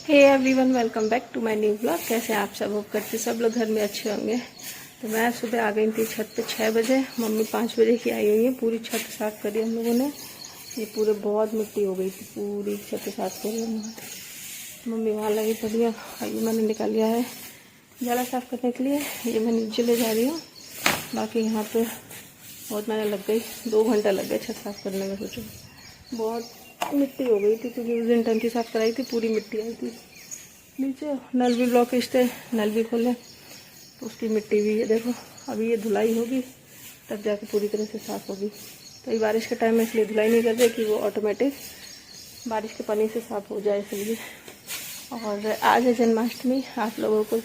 Hey everyone, welcome back to my new blog. कैसे आप सब? होप करते सब लोग घर में अच्छे होंगे। तो मैं सुबह आ गई थी छत पे 6 बजे। मम्मी 5 बजे की आई हुई है। पूरी छत साफ करी हम लोगों ने। ये पूरे बहुत मिट्टी हो गई थी, पूरी छत साफ करी हम लोगों। मम्मी वहाँ लगी पड़ी है। ये मैंने निकाल लिया है जाला साफ करने के लिए। ये मैं नीचे ले जा रही हूँ। बाकी यहाँ पे बहुत मैंने लग गई, 2 घंटा लग गए छत साफ करने में। सोचो बहुत मिट्टी हो गई थी क्योंकि उस दिन टंकी साफ कराई थी, पूरी मिट्टी आई थी नीचे। नल भी ब्लॉकेज थे, नल भी खोले तो उसकी मिट्टी भी है। देखो अभी ये धुलाई होगी तब जाके पूरी तरह से साफ़ होगी। तो ये बारिश के टाइम में इसलिए धुलाई नहीं करते कि वो ऑटोमेटिक बारिश के पानी से साफ़ हो जाए इसलिए। और आज है जन्माष्टमी। आप लोगों को,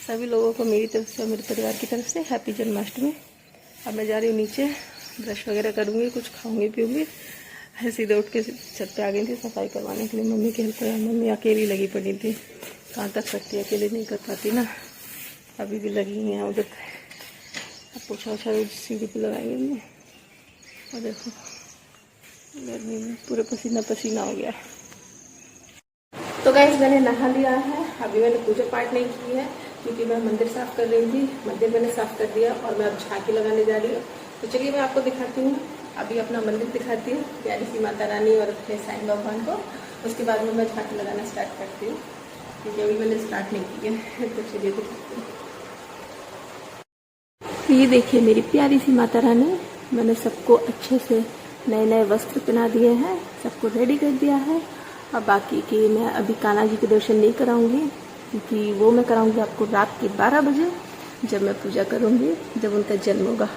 सभी लोगों को मेरी तरफ से और मेरे परिवार की तरफ से हैप्पी जन्माष्टमी। अब मैं जा रही हूँ नीचे, ब्रश वगैरह करूँगी, कुछ खाऊँगी पीऊँगी। सीधे उठ के छत पे आ गई थी सफाई करवाने के लिए। मम्मी की हेल्प कर, मम्मी अकेली लगी पड़ी थी, कहाँ तक सकती है, अकेले नहीं कर पाती ना। अभी भी लगी हैं उधर। अब पोछा ओछा सीढ़ी पे लगाएंगे मम्मी। और देखो गर्मी में पूरे पसीना पसीना हो गया। तो गाइस मैंने नहा लिया है। अभी मैंने पूजा पाठ नहीं की है क्योंकि मैं मंदिर साफ कर रही थी। मंदिर मैंने साफ कर दिया और मैं अब झांकी लगाने जा रही हूँ। तो चलिए मैं आपको दिखाती हूँ, अभी अपना मंदिर दिखाती हूँ, प्यारी सी माता रानी और अपने साईं भगवान को। उसके बाद में मैं झांकी लगाना स्टार्ट करती हूँ क्योंकि अभी मैंने स्टार्ट नहीं की है। तो चलिए दिखाती हूँ। ये देखिए मेरी प्यारी सी माता रानी। मैंने सबको अच्छे से नए नए वस्त्र पहना दिए हैं, सबको रेडी कर दिया है। और बाकी की मैं अभी कान्हा जी के दर्शन नहीं कराऊंगी क्योंकि वो मैं कराऊंगी आपको रात के 12 बजे, जब मैं पूजा करूंगी, जब उनका जन्म होगा।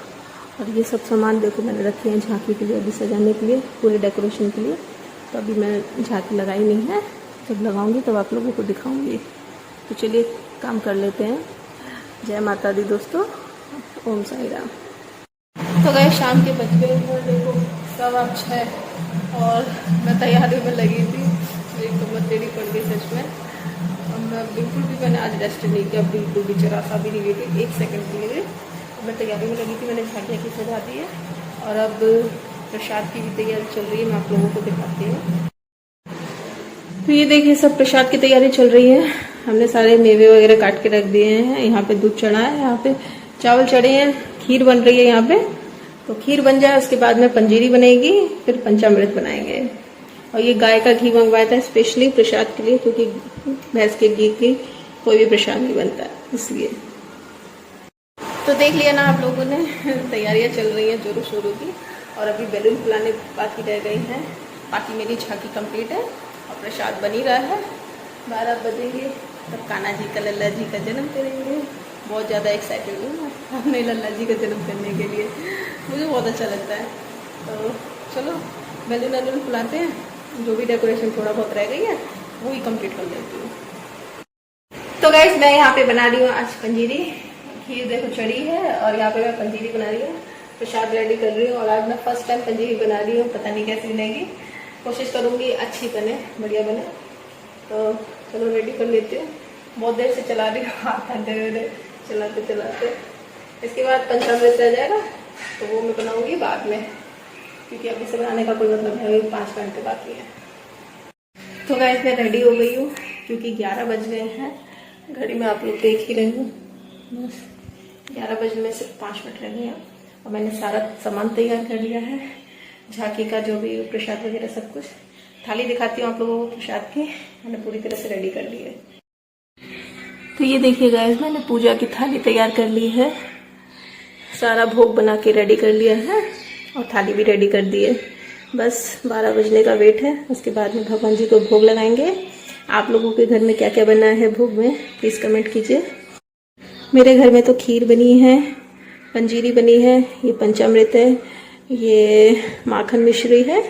और ये सब सामान देखो मैंने रखे हैं झांकी के लिए, अभी सजाने के लिए, पूरे डेकोरेशन के लिए। तो अभी मैं झांकी लगाई नहीं है, जब लगाऊंगी तब आप लोगों को दिखाऊंगी। तो चलिए काम कर लेते हैं। जय माता दी दोस्तों, ओम साई राम। तो गए शाम के बज गए हैं, देखो 6:15 और मैं तैयारी में लगी थी। मेरी कमर टेढ़ी पड़ गई सच में। और मैं बिल्कुल भी, मैंने आज रेस्ट नहीं किया, बिल्कुल भी जरा सा भी नहीं गई थी 1 सेकंड के लिए। मैं तैयारी में लगी थी, मैंने झांकियाँ की सजा दी है और अब प्रसाद की भी तैयारी चल रही है। मैं आप लोगों को दिखाती हूँ। तो ये देखिए सब प्रसाद की तैयारी चल रही है। हमने सारे मेवे वगैरह काट के रख दिए हैं। यहाँ पे दूध चढ़ा है, यहाँ पे चावल चढ़े हैं, खीर बन रही है यहाँ पे। तो खीर बन जाए उसके बाद में पंजीरी बनेगी, फिर पंचामृत बनाएंगे। और ये गाय का घी मंगवाया था स्पेशली प्रसाद के लिए क्योंकि भैंस के घी की कोई भी प्रसाद नहीं बनता इसलिए। तो देख लिया ना आप लोगों ने, तैयारियां चल रही हैं जोरों शोरों की। और अभी बैलून फुलाने बाकी रह गई हैं। बाकी मेरी झांकी कंप्लीट है और प्रसाद बन ही रहा है। 12 बजेंगे तब कान्हा जी का, लल्ला जी का जन्म करेंगे। बहुत ज़्यादा एक्साइटेड हूँ मैं अपने लल्ला जी का जन्म करने के लिए, मुझे बहुत अच्छा लगता है। तो चलो बैलून वैलून फुलाते हैं, जो भी डेकोरेशन थोड़ा बहुत रह गई है वो ही कंप्लीट कर लेती हूँ। तो गाइस मैं यहाँ पे बना रही हूँ आज पंजीरी। खीर देखो चढ़ी है और यहाँ पे मैं पंजीरी बना रही हूँ, प्रसाद रेडी कर रही हूँ। और आज मैं फर्स्ट टाइम पंजीरी बना रही हूँ, पता नहीं कैसी बनेगी, कोशिश करूँगी अच्छी बने, बढ़िया बने। तो चलो रेडी कर लेती हूँ। बहुत देर से चला रही हूँ, हाथ घंटे चलाते चलाते। इसके बाद पंचामृत रह जाएगा तो वो मैं बनाऊँगी बाद में क्योंकि अभी से बनाने का कोई मतलब है, 5 घंटे बाकी है। तो गाइस मैं रेडी हो गई हूँ क्योंकि 11 बज गए हैं। घड़ी में आप लोग देख ही रहे हो, बस 11 बजने में सिर्फ 5 मिनट रह गए हैं। और मैंने सारा सामान तैयार कर लिया है, झांकी का जो भी प्रसाद वगैरह सब कुछ। थाली दिखाती हूँ आप लोगों को प्रसाद की, मैंने पूरी तरह से रेडी कर ली है। तो ये देखिए गाइस मैंने पूजा की थाली तैयार कर ली है, सारा भोग बना के रेडी कर लिया है और थाली भी रेडी कर दी है। बस 12 बजने का वेट है, उसके बाद में भगवान जी को भोग लगाएंगे। आप लोगों के घर में क्या क्या बना है भोग में प्लीज़ कमेंट कीजिए। मेरे घर में तो खीर बनी है, पंजीरी बनी है, ये पंचामृत है, ये माखन मिश्री है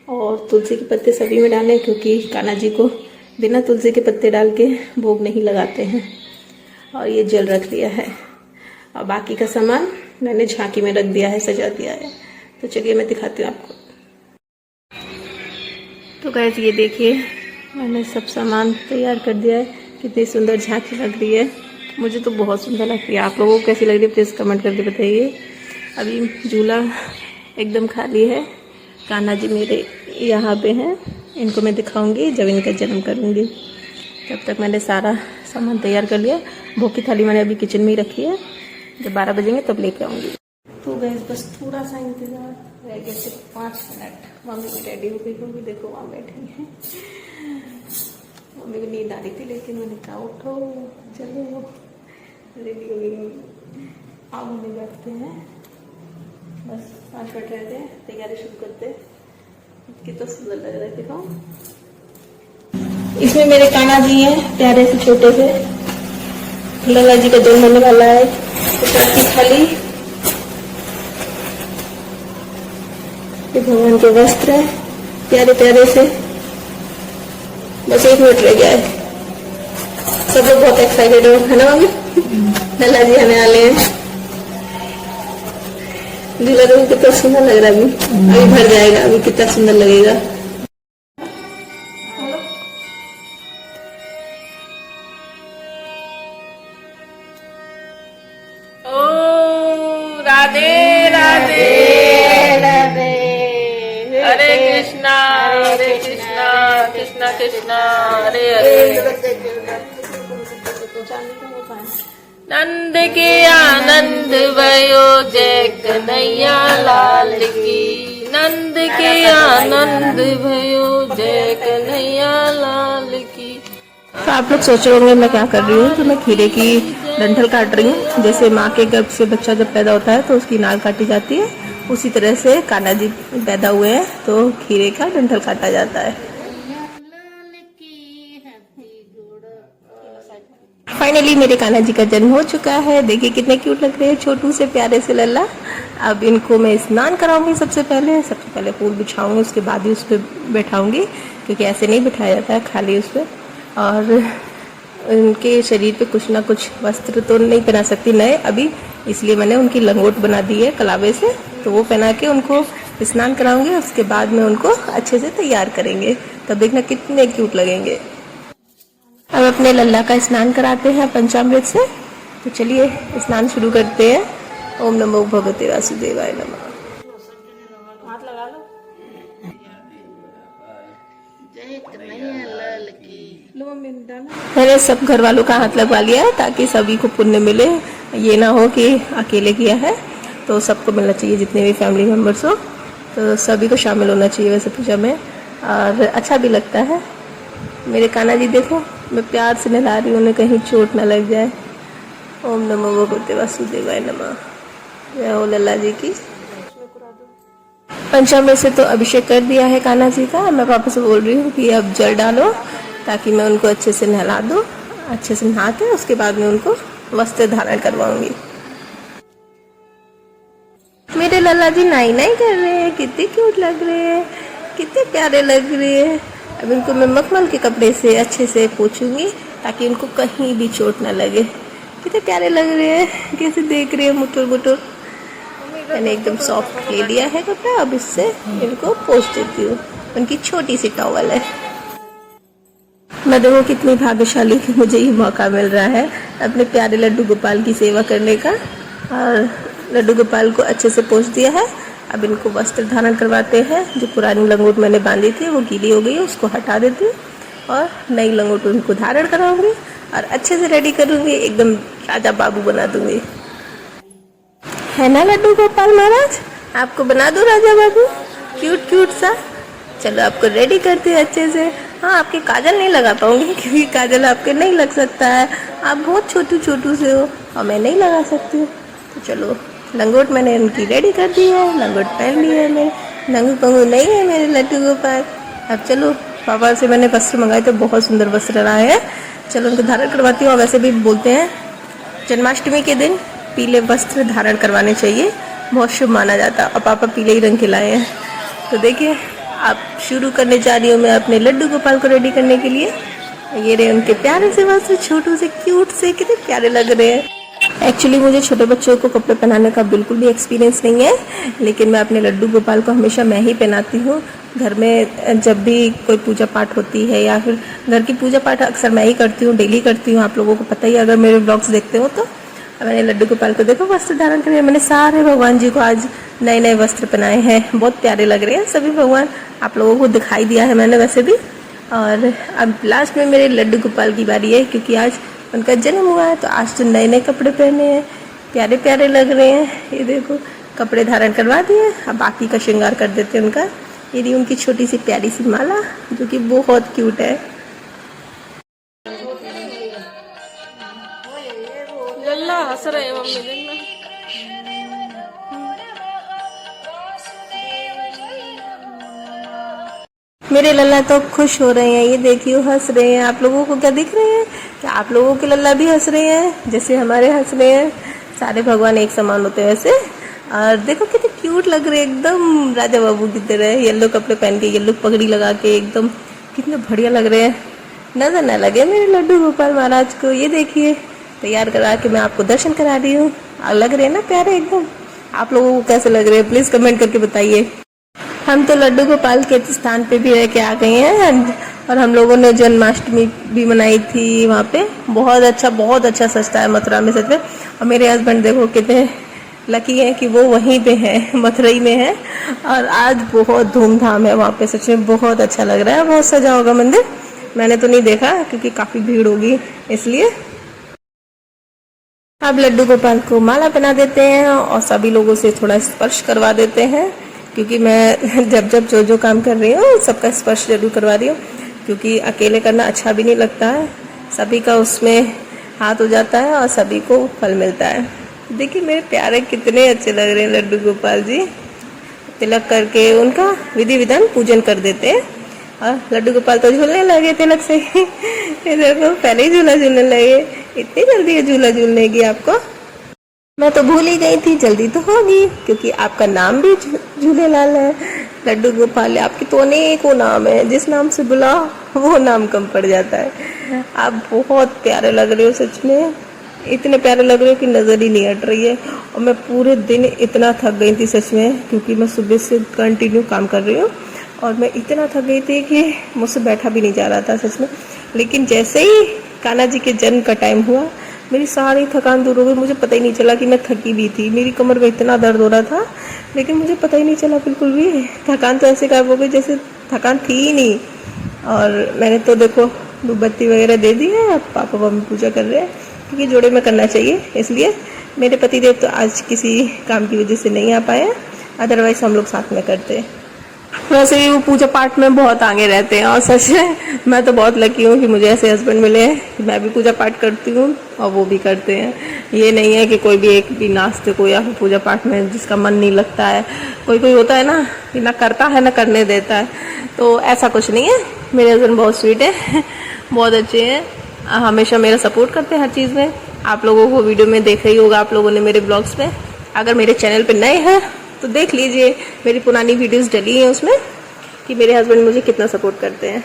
और तुलसी के पत्ते सभी में डाले क्योंकि कान्हा जी को बिना तुलसी के पत्ते डाल के भोग नहीं लगाते हैं। और ये जल रख लिया है और बाकी का सामान मैंने झांकी में रख दिया है, सजा दिया है। तो चलिए मैं दिखाती हूँ आपको। तो गाइस ये देखिए मैंने सब सामान तैयार कर दिया है, कितनी सुंदर झांकी लग रही है। मुझे तो बहुत सुंदर लगती है, आप लोगों को कैसी लग रही है प्लीज़ कमेंट करके बताइए। अभी झूला एकदम खाली है, कान्हा जी मेरे यहाँ पे हैं, इनको मैं दिखाऊंगी जब इनका जन्म करूंगी। तब तक मैंने सारा सामान तैयार कर लिया। भोग की थाली मैंने अभी किचन में ही रखी है, जब 12 बजेंगे तब लेके आऊँगी। तो गैस बस थोड़ा सा इंतजार रह गया, सिर्फ 5 मिनट। मम्मी भी रेडी हो गई होगी, देखो वहाँ बैठी हैं। मम्मी को नींद आ रही थी लेकिन मैंने कहा उठो चलो, रेडी हो गई। अब हमें बैठते हैं, बस 5 मिनट रहते हैं, तैयारी शुरू करते हैं। कितना सुंदर लग रहा है, दिखाओ। इसमें मेरे कान्हा जी हैं, प्यारे से छोटे से। लल्ला जी का जन्म होने वाला है। प्रसाद की थाली, ये भगवान के वस्त्र है प्यारे प्यारे से। बस 1 मिनट रह गया है। सब लोग बहुत एक्साइटेड हो, है ना मम्मी? लल्ला जी आने वाले हैं। झूला तो कितना सुंदर लग रहा है, अभी भर जाएगा, अभी कितना सुंदर लगेगा। राधे राधे राधे, हरे कृष्णा कृष्णा कृष्णा हरे हरे। नंद के आनंद भयो जय कन्हैया लाल की, नंद के आनंद भयो जय कन्हैया लाल की। तो आप लोग सोच रहे होंगे मैं क्या कर रही हूँ, तो मैं खीरे की डंठल काट रही हूँ। जैसे माँ के गर्भ से बच्चा जब पैदा होता है तो उसकी नाल काटी जाती है, उसी तरह से कान्हा जी पैदा हुए हैं तो खीरे का डंठल काटा जाता है। फाइनली मेरे कान्हा जी का जन्म हो चुका है। देखिए कितने क्यूट लग रहे हैं, छोटू से प्यारे से लल्ला। अब इनको मैं स्नान कराऊंगी। सबसे पहले फूल बिछाऊंगी, उसके बाद ही उस पर बैठाऊंगी, क्योंकि ऐसे नहीं बिठाया जाता है खाली उस पर। और उनके शरीर पे कुछ ना कुछ वस्त्र तो नहीं पहना सकती नए अभी, इसलिए मैंने उनकी लंगोट बना दी है कलावे से, तो वो पहना के उनको स्नान कराऊंगी। उसके बाद में उनको अच्छे से तैयार करेंगे, तब देखना कितने क्यूट लगेंगे। अब अपने लल्ला का स्नान कराते हैं पंचामृत से, तो चलिए स्नान शुरू करते हैं। ओम नमो भगवते वासुदेवाय नमः। हाथ लगा लो। मैंने सब घर वालों का हाथ लगवा लिया है ताकि सभी को पुण्य मिले, ये ना हो कि अकेले किया है, तो सबको मिलना चाहिए, जितने भी फैमिली मेम्बर्स हो तो सभी को शामिल होना चाहिए वैसे पूजा में, और अच्छा भी लगता है। मेरे कान्हा जी देखो, मैं प्यार से नहला रही हूँ, उन्हें कहीं चोट ना लग जाए। ओम नमो भगवते वासुदेवाय नमः। जय हो लल्ला जी की। पंचामृत से तो अभिषेक कर दिया है कान्हा जी का। मैं पापा से बोल रही हूँ कि अब जल डालो ताकि मैं उनको अच्छे से नहला दूँ। अच्छे से नहा के उसके बाद में उनको वस्त्र धारण करवाऊंगी। मेरे लल्ला जी नाई नाई कर रहे हैं, कितने क्यूट लग रहे हैं, कितने प्यारे लग रहे हैं। अब इनको मैं मखमल के कपड़े से अच्छे से पोंछूंगी ताकि उनको कहीं भी चोट ना लगे। कितने प्यारे लग रहे हैं, कैसे देख रहे हैं मुटुर मुटुर। मैंने एकदम सॉफ्ट ले लिया है कपड़ा, अब इससे इनको पोंछ देती हूँ। उनकी छोटी सी टॉवल है। मैं देखो कितनी भाग्यशाली कि मुझे ये मौका मिल रहा है अपने प्यारे लड्डू गोपाल की सेवा करने का। और लड्डू गोपाल को अच्छे से पोंछ दिया है। अब इनको वस्त्र धारण करवाते हैं। जो पुरानी लंगोट मैंने बांधी थी वो गीली हो गई है, उसको हटा देती हूँ और नई लंगोट उनको धारण कराऊंगी और अच्छे से रेडी करूंगी, एकदम राजा बाबू बना दूंगी। है ना लड्डू गोपाल महाराज, आपको बना दो राजा बाबू, क्यूट क्यूट सा। चलो आपको रेडी करते हैं अच्छे से। हाँ, आपके काजल नहीं लगा पाऊंगी क्योंकि काजल आपके नहीं लग सकता है, आप बहुत छोटू छोटू से हो और मैं नहीं लगा सकती हूँ। तो चलो, लंगोट मैंने उनकी रेडी कर दी है, लंगोट पहन ली है। मैं नंगू पंगू नहीं है मेरे लड्डू गोपाल। अब चलो, पापा से मैंने वस्त्र मंगाए थे, बहुत सुंदर वस्त्र आए हैं। चलो उनको धारण करवाती हूँ। और वैसे भी बोलते हैं जन्माष्टमी के दिन पीले वस्त्र धारण करवाने चाहिए, बहुत शुभ माना जाता है। और पापा पीले ही रंग के लाए हैं। तो देखिए, आप शुरू करने जा रही हूँ मैं अपने लड्डू गोपाल को रेडी करने के लिए। ये रहे उनके प्यारे से वस्त्र, छोटू से क्यूट से, कितने प्यारे लग रहे हैं। एक्चुअली मुझे छोटे बच्चों को कपड़े पहनाने का बिल्कुल भी एक्सपीरियंस नहीं है, लेकिन मैं अपने लड्डू गोपाल को हमेशा मैं ही पहनाती हूँ। घर में जब भी कोई पूजा पाठ होती है या फिर घर की पूजा पाठ अक्सर मैं ही करती हूँ, डेली करती हूँ। आप लोगों को पता ही, अगर मेरे ब्लॉग्स देखते हो तो। मैंने लड्डू गोपाल को देखो वस्त्र धारण करे। मैंने सारे भगवान जी को आज नए नए वस्त्र पहनाए हैं, बहुत प्यारे लग रहे हैं सभी भगवान। आप लोगों को दिखाई दिया है मैंने वैसे भी। और अब लास्ट में मेरे लड्डू गोपाल की बारी है, क्योंकि आज उनका जन्म हुआ है। तो आज तो नए नए कपड़े पहने हैं, प्यारे प्यारे लग रहे हैं। ये देखो कपड़े धारण करवा दिए, अब बाकी का श्रृंगार कर देते हैं उनका। ये रही उनकी छोटी सी प्यारी सी माला, जो कि बहुत क्यूट है। लल्ला हंस रहे हैं मम्मी, देखना। मेरे लल्ला तो खुश हो रहे हैं, ये देखिए हंस रहे हैं। आप लोगों को क्या दिख रहे हैं? क्या आप लोगों के लल्ला भी हंस रहे हैं जैसे हमारे हंस रहे हैं? सारे भगवान एक समान होते हैं वैसे। और देखो कितने क्यूट लग रहे हैं, एकदम राजा बाबू की तरह। येलो कपड़े पहन के, येलो पगड़ी लगा के, एकदम कितने बढ़िया लग रहे हैं। नजर न लगे मेरे लड्डू गोपाल महाराज को। ये देखिए तैयार करा के मैं आपको दर्शन करा रही हूँ। लग रहे हैं ना प्यारे एकदम। आप लोगों को कैसे लग रहे हैं प्लीज कमेंट करके बताइए। हम तो लड्डू गोपाल के स्थान पे भी रह के आ गए हैं, और हम लोगों ने जन्माष्टमी भी मनाई थी वहाँ पे। बहुत अच्छा सजता है मथुरा में सच में। और मेरे हस्बैंड देखो कितने लकी हैं कि वो वहीं पे हैं, मथुरई में है। और आज बहुत धूमधाम है वहाँ पे, सच में बहुत अच्छा लग रहा है। बहुत सजा होगा मंदिर, मैंने तो नहीं देखा क्योंकि काफी भीड़ होगी इसलिए। अब लड्डू गोपाल को माला पहना देते हैं और सभी लोगों से थोड़ा स्पर्श करवा देते हैं, क्योंकि मैं जब जो काम कर रही हूँ सबका स्पर्श जरूर करवा रही हूँ, क्योंकि अकेले करना अच्छा भी नहीं लगता है। सभी का उसमें हाथ हो जाता है और सभी को फल मिलता है। देखिए मेरे प्यारे कितने अच्छे लग रहे हैं लड्डू गोपाल जी। तिलक करके उनका विधि विधान पूजन कर देते हैं। और लड्डू गोपाल तो झूलने लगे तिलक से ही। ये देखो पहले ही झूला झूलने लगे। इतनी जल्दी है झूला झूलने की आपको? मैं तो भूल ही गई थी, जल्दी तो होगी क्योंकि आपका नाम भी झूलेलाल है, लड्डू गोपाल। आपकी तो अनेकों नाम है, जिस नाम से बुला वो नाम कम पड़ जाता है। आप बहुत प्यारे लग रहे हो सच में, इतने प्यारे लग रहे हो कि नजर ही नहीं हट रही है। और मैं पूरे दिन इतना थक गई थी सच में, क्योंकि मैं सुबह से कंटिन्यू काम कर रही हूँ और मैं इतना थक गई थी कि मुझसे बैठा भी नहीं जा रहा था सच में। लेकिन जैसे ही कान्हा जी के जन्म का टाइम हुआ, मेरी सारी थकान दूर हो गई। मुझे पता ही नहीं चला कि मैं थकी भी थी। मेरी कमर में इतना दर्द हो रहा था, लेकिन मुझे पता ही नहीं चला बिल्कुल भी। थकान तो ऐसे गायब हो गई जैसे थकान थी ही नहीं। और मैंने तो देखो धूपबत्ती वगैरह दे दी है, अब पापा मम्मी पूजा कर रहे हैं, क्योंकि जोड़े में करना चाहिए इसलिए। मेरे पतिदेव तो आज किसी काम की वजह से नहीं आ पाए, अदरवाइज हम लोग साथ में करते हैं। वैसे भी वो पूजा पाठ में बहुत आगे रहते हैं, और सच है मैं तो बहुत लकी हूँ कि मुझे ऐसे हस्बैंड मिले हैं। मैं भी पूजा पाठ करती हूँ और वो भी करते हैं। ये नहीं है कि कोई भी एक भी नास्तिक हो या फिर पूजा पाठ में जिसका मन नहीं लगता है। कोई होता है ना कि ना करता है ना करने देता है, तो ऐसा कुछ नहीं है। मेरे हस्बैंड बहुत स्वीट है, बहुत अच्छे हैं, हमेशा मेरा सपोर्ट करते हैं हर चीज़ में। आप लोगों को वीडियो में देखा ही होगा आप लोगों ने मेरे ब्लॉग्स में। अगर मेरे चैनल पर नए हैं तो देख लीजिए, मेरी पुरानी वीडियोस डली हैं उसमें कि मेरे हस्बैंड मुझे कितना सपोर्ट करते हैं।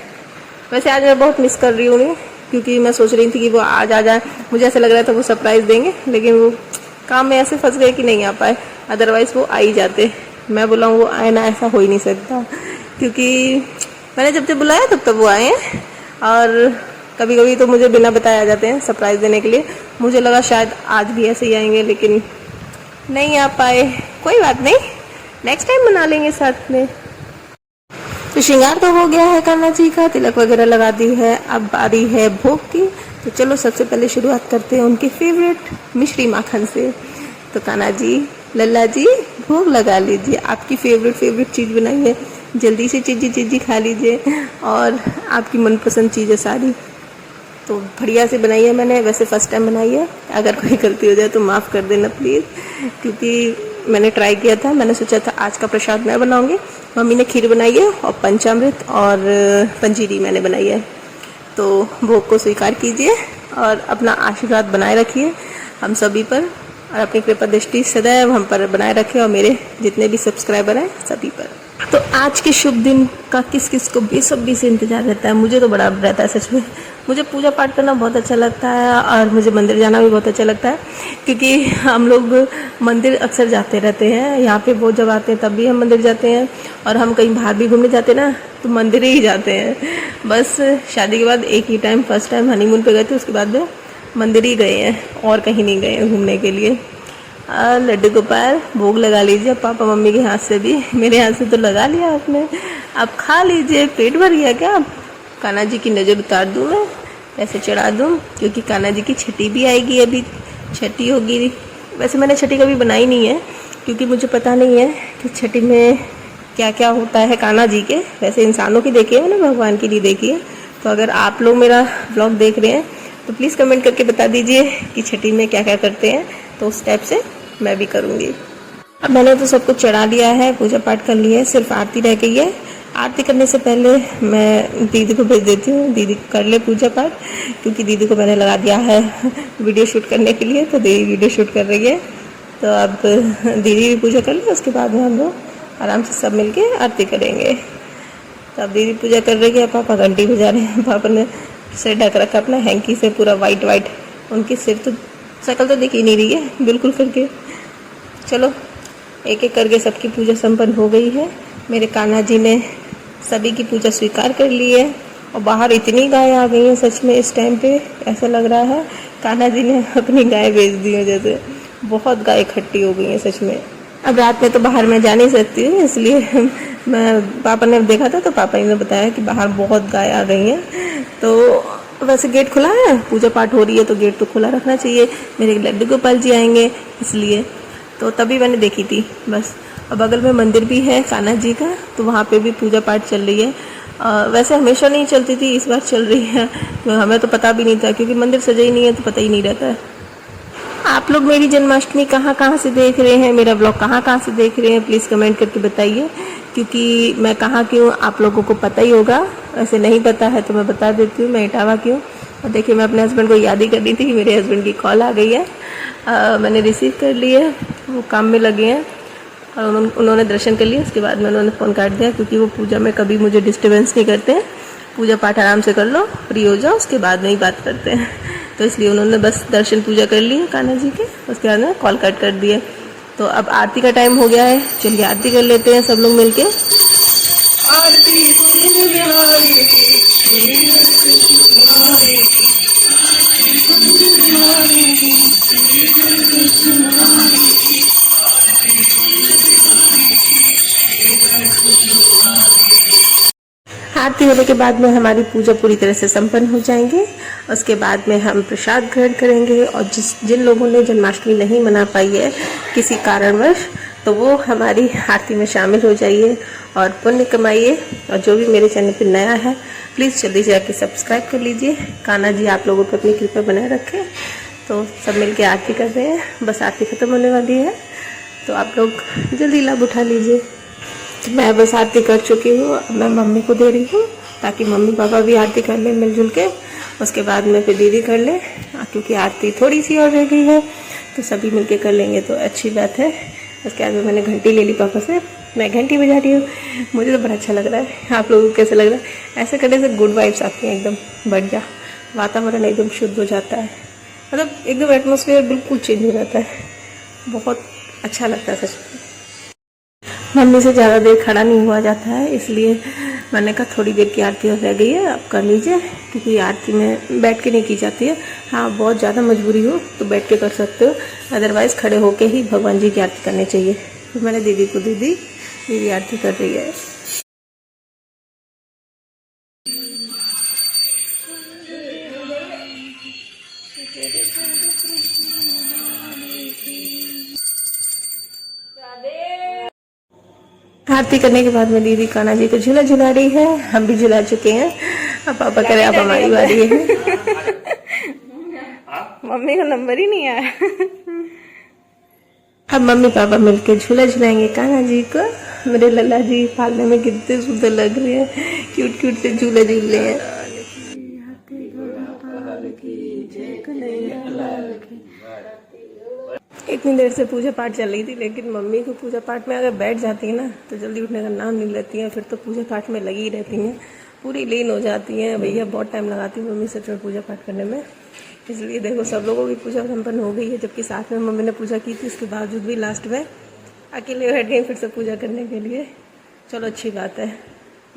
वैसे आज मैं बहुत मिस कर रही हूँ, क्योंकि मैं सोच रही थी कि वो आज आ जाए। मुझे ऐसा लग रहा था वो सरप्राइज़ देंगे, लेकिन वो काम में ऐसे फंस गए कि नहीं आ पाए, अदरवाइज़ वो आ ही जाते। मैं बुलाऊँ वो आए ना, ऐसा हो ही नहीं सकता, क्योंकि मैंने जब बुलाया तब वो आए हैं। और कभी कभी तो मुझे बिना बताए आ जाते हैं सरप्राइज़ देने के लिए। मुझे लगा शायद आज भी ऐसे ही आएंगे, लेकिन नहीं आ पाए। कोई बात नहीं, नेक्स्ट टाइम बना लेंगे साथ में। तो श्रृंगार तो हो गया है कान्हा जी का, तिलक वगैरह लगा दी है। अब बारी है भोग की, तो चलो सबसे पहले शुरुआत करते हैं उनके फेवरेट मिश्री माखन से। तो कान्हा जी, लल्ला जी, भोग लगा लीजिए। आपकी फेवरेट चीज़ बनाई है, जल्दी से चीज़ी खा लीजिए। और आपकी मनपसंद चीज़ है सारी, तो बढ़िया से बनाई है मैंने। वैसे फर्स्ट टाइम बनाई है, अगर कोई गलती हो जाए तो माफ़ कर देना प्लीज़, क्योंकि मैंने ट्राई किया था। मैंने सोचा था आज का प्रसाद मैं बनाऊंगी। मम्मी ने खीर बनाई है और पंचामृत और पंजीरी मैंने बनाई है। तो भोग को स्वीकार कीजिए और अपना आशीर्वाद बनाए रखिए हम सभी पर, और अपनी कृपा दृष्टि सदैव हम पर बनाए रखें और मेरे जितने भी सब्सक्राइबर हैं सभी पर। तो आज के शुभ दिन का किस किस को बेसब्री से इंतजार रहता है? मुझे तो बड़ा रहता है सच में। मुझे पूजा पाठ करना बहुत अच्छा लगता है और मुझे मंदिर जाना भी बहुत अच्छा लगता है, क्योंकि हम लोग मंदिर अक्सर जाते रहते हैं। यहाँ पे वो जब आते हैं तब भी हम मंदिर जाते हैं, और हम कहीं बाहर भी घूमने जाते हैं ना तो मंदिर ही जाते हैं। बस शादी के बाद एक ही टाइम, फर्स्ट टाइम हनीमून पे गए थे, उसके बाद मंदिर ही गए हैं और कहीं नहीं गए हैं घूमने के लिए। लड्डू गोपाल भोग लगा लीजिए पापा मम्मी के हाथ से भी, मेरे हाथ से तो लगा लिया आपने। आप खा लीजिए, पेट भर गया क्या? कान्हा जी की नज़र उतार दूँ मैं, ऐसे चढ़ा दूँ, क्योंकि कान्हा जी की छठी भी आएगी, अभी छठी होगी। वैसे मैंने छठी कभी बनाई नहीं है, क्योंकि मुझे पता नहीं है कि छठी में क्या क्या होता है कान्हा जी के। वैसे इंसानों की देखी है मैंने, भगवान की नहीं देखी है। तो अगर आप लोग मेरा व्लॉग देख रहे हैं तो प्लीज़ कमेंट करके बता दीजिए कि छठी में क्या क्या करते हैं, तो उस टाइप से मैं भी करूँगी। अब मैंने तो सब कुछ चढ़ा दिया है, पूजा पाठ कर लिया है, सिर्फ आरती रह गई है। आरती करने से पहले मैं दीदी को भेज देती हूँ, दीदी कर ले पूजा पाठ, क्योंकि दीदी को मैंने लगा दिया है वीडियो शूट करने के लिए, तो दीदी वीडियो शूट कर रही है। तो अब दीदी भी पूजा कर ले, उसके बाद में हम लोग आराम से सब मिलके आरती करेंगे। तो अब दीदी पूजा कर रही है, पापा घंटी बजा रहे हैं। पापा ने सिर ढक रखा अपना हैंकी से, पूरा वाइट वाइट। उनकी सिर तो शक्ल तो दिख ही नहीं रही है बिल्कुल करके। चलो एक एक करके सबकी पूजा संपन्न हो गई है। मेरे कान्हा जी ने सभी की पूजा स्वीकार कर ली है। और बाहर इतनी गाय आ गई हैं, सच में इस टाइम पे ऐसा लग रहा है कान्हा जी ने अपनी गाय बेच दी है, जैसे बहुत गाय इकट्ठी हो गई हैं सच में। अब रात में तो बाहर मैं जा नहीं सकती हूँ, इसलिए मैं पापा ने देखा था तो पापा ने बताया कि बाहर बहुत गाय आ गई हैं। तो वैसे गेट खुला है, पूजा पाठ हो रही है तो गेट तो खुला रखना चाहिए, मेरे लड्डू गोपाल जी आएंगे इसलिए। तो तभी मैंने देखी थी बस। और बगल में मंदिर भी है कान्हा जी का, तो वहाँ पे भी पूजा पाठ चल रही है। वैसे हमेशा नहीं चलती थी, इस बार चल रही है। तो हमें तो पता भी नहीं था, क्योंकि मंदिर सजा ही नहीं है तो पता ही नहीं रहता है। आप लोग मेरी जन्माष्टमी कहाँ कहाँ से देख रहे हैं, मेरा ब्लॉग कहाँ कहाँ से देख रहे हैं, प्लीज़ कमेंट करके बताइए, क्योंकि मैं कहाँ की हूँ आप लोगों को पता ही होगा। वैसे नहीं पता है तो मैं बता देती हूँ, मैं इटावा की हूँ। और देखिए मैं अपने हस्बैंड को याद ही कर रही थी कि मेरे हस्बैंड की कॉल आ गई है। मैंने रिसीव कर ली है, वो काम में लगे हैं और उन्होंने दर्शन कर लिया। उसके बाद में उन्होंने फ़ोन काट दिया, क्योंकि वो पूजा में कभी मुझे डिस्टर्बेंस नहीं करते हैं। पूजा पाठ आराम से कर लो, फ्री हो जाओ, उसके बाद में ही बात करते हैं। तो इसलिए उन्होंने बस दर्शन पूजा कर लिए कान्हा जी के, उसके बाद में कॉल कट कर दिए। तो अब आरती का टाइम हो गया है, चलिए आरती कर लेते हैं सब लोग मिलके। आरती होने के बाद में हमारी पूजा पूरी तरह से संपन्न हो जाएंगे। उसके बाद में हम प्रसाद ग्रहण करेंगे। और जिन लोगों ने जन्माष्टमी नहीं मना पाई है किसी कारणवश, तो वो हमारी आरती में शामिल हो जाइए और पुण्य कमाइए। और जो भी मेरे चैनल पर नया है प्लीज़ जल्दी से आके सब्सक्राइब कर लीजिए। कान्हा जी आप लोगों पर अपनी कृपा बनाए रखें। तो सब मिल के आरती कर रहे हैं, बस आरती ख़त्म होने वाली है, तो आप लोग जल्दी लाभ उठा लीजिए। तो मैं बस आरती कर चुकी हूँ, मैं मम्मी को दे रही हूँ ताकि मम्मी पापा भी आरती कर लें मिलजुल के। उसके बाद में फिर दीदी कर ले, क्योंकि आरती थोड़ी सी और रह गई है, तो सभी मिलके कर लेंगे तो अच्छी बात है। उसके बाद में मैंने घंटी ले ली पापा से, मैं घंटी बजा रही हूँ। मुझे तो बड़ा अच्छा लग रहा है, आप लोगों को कैसा लग रहा है? ऐसे करने से गुड वाइब्स आती हैं, एकदम बढ़िया वातावरण एकदम शुद्ध हो जाता है, मतलब एकदम एटमोसफियर बिल्कुल चेंज हो जाता है, बहुत अच्छा लगता है सच में। मम्मी से ज़्यादा देर खड़ा नहीं हुआ जाता है, इसलिए मैंने कहा थोड़ी देर की आरती रह गई है, आप कर लीजिए, क्योंकि आरती में बैठ के नहीं की जाती है। हाँ बहुत ज़्यादा मजबूरी हो तो बैठ के कर सकते हो, अदरवाइज़ खड़े होके ही भगवान जी की आरती करनी चाहिए। तो मैंने दीदी को दे दी, दीदी आरती कर रही है। आरती करने के बाद में दीदी कान्हा जी को झूला झुला रही है, हम भी झुला चुके हैं। अब पापा कह रहे अब हमारी बारी है। मम्मी को नंबर ही नहीं आया। अब मम्मी पापा मिलके झूला झुलाएंगे कान्हा जी को। मेरे लल्ला जी पालने में कितने सुंदर लग रहे हैं, क्यूट क्यूट से झूला झूल रहे हैं। इतनी देर से पूजा पाठ चल रही थी, लेकिन मम्मी को पूजा पाठ में अगर बैठ जाती है ना तो जल्दी उठने का नाम नहीं लेती हैं, फिर तो पूजा पाठ में लगी ही रहती हैं, पूरी लीन हो जाती हैं। भैया बहुत टाइम लगाती हूँ मम्मी सच में पूजा पाठ करने में। इसलिए देखो सब लोगों की पूजा संपन्न हो गई है, जबकि साथ में मम्मी ने पूजा की थी, उसके बावजूद भी लास्ट में अकेले बैठ गई फिर से पूजा करने के लिए। चलो अच्छी बात है,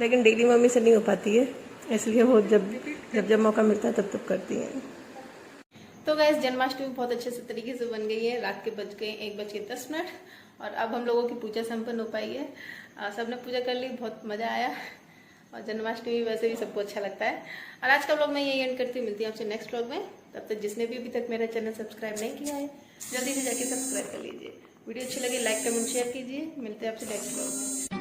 लेकिन डेली मम्मी से नहीं हो पाती है, इसलिए वो जब मौका मिलता है तब करती हैं। तो गैस जन्माष्टमी बहुत अच्छे से तरीके से बन गई है। रात के बज गए 1:10 और अब हम लोगों की पूजा संपन्न हो पाई है। सबने पूजा कर ली, बहुत मज़ा आया। और जन्माष्टमी वैसे भी सबको अच्छा लगता है। और आज का व्लॉग मैं यही एंड करती हूँ, मिलती हूँ आपसे नेक्स्ट व्लॉग में। तब तक जिसने भी अभी तक मेरा चैनल सब्सक्राइब नहीं किया है जल्दी से जाके सब्सक्राइब कर लीजिए। वीडियो अच्छी लगे लाइक कमेंट शेयर कीजिए। मिलते हैं आपसे नेक्स्ट व्लॉग में।